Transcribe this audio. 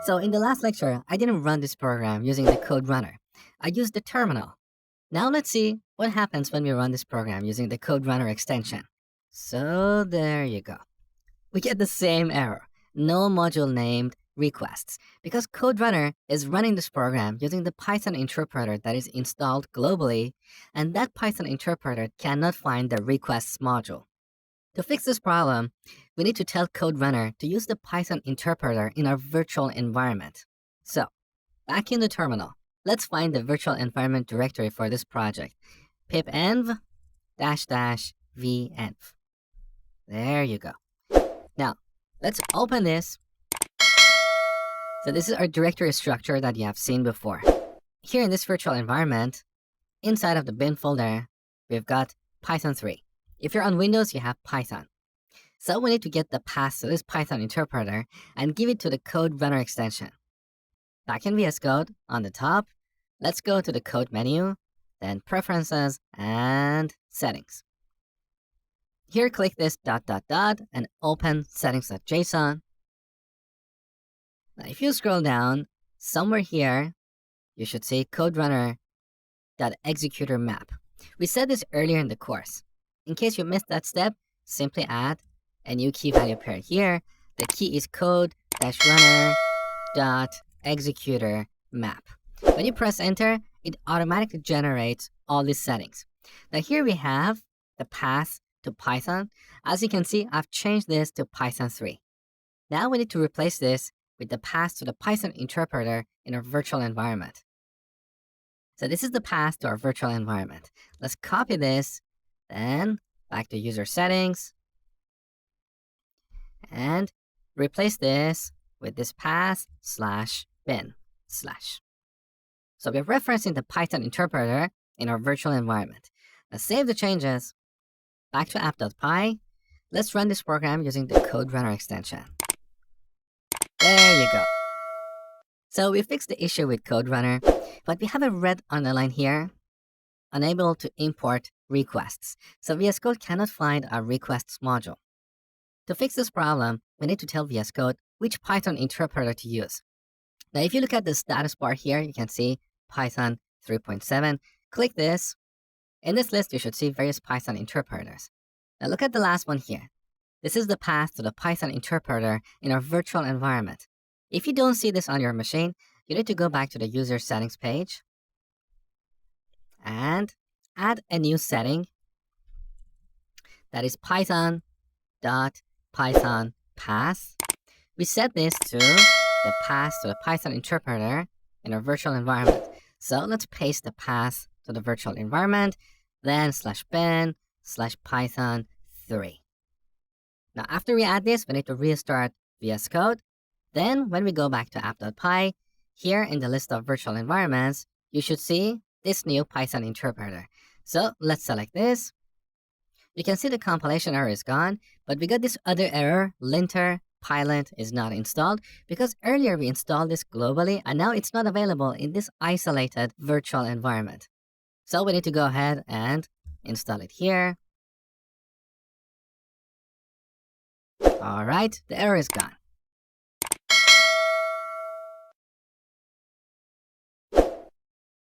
So in the last lecture, I didn't run this program using the code runner. I used the terminal. Now let's see what happens when we run this program using the code runner extension. So there you go. We get the same error. No module named requests, because code runner is running this program using the Python interpreter that is installed globally, and that Python interpreter cannot find the requests module. To fix this problem, we need to tell code runner to use the Python interpreter in our virtual environment. So, back in the terminal, let's find the virtual environment directory for this project. pipenv --venv. There you go. Now, let's open this. So this is our directory structure that you have seen before. Here in this virtual environment, inside of the bin folder, we've got Python 3. If you're on Windows, you have Python. So we need to get the path to this Python interpreter and give it to the code runner extension. Back in VSCode, on the top, let's go to the code menu, then preferences and settings. Here, click this ... and open settings.json. Now, if you scroll down, somewhere here, you should see code runner.executor map. We said this earlier in the course. In case you missed that step, simply add a new key value pair here. The key is code-runner.executor map. When you press enter, it automatically generates all these settings. Now here we have the path to Python. As you can see, I've changed this to Python 3. Now we need to replace this with the path to the Python interpreter in our virtual environment. So this is the path to our virtual environment. Let's copy this, then back to user settings, and replace this with this path /bin/. So we're referencing the Python interpreter in our virtual environment. Now save the changes. Back to app.py. Let's run this program using the code runner extension. There you go. So we fixed the issue with code runner, but we have a red underline here, unable to import requests. So VSCode cannot find our requests module. To fix this problem, we need to tell VSCode which Python interpreter to use. Now, if you look at the status bar here, you can see Python 3.7. Click this. In this list, you should see various Python interpreters. Now look at the last one here. This is the path to the Python interpreter in our virtual environment. If you don't see this on your machine, you need to go back to the user settings page and add a new setting that is python.python path. We set this to the path to the Python interpreter in our virtual environment. So let's paste the path to the virtual environment, then /bin/python3. Now after we add this, we need to restart VSCode. Then when we go back to app.py, here in the list of virtual environments, you should see this new Python interpreter. So let's select this. You can see the compilation error is gone, but we got this other error, linter pilot is not installed, because earlier we installed this globally and now it's not available in this isolated virtual environment. So we need to go ahead and install it here. All right, the error is gone.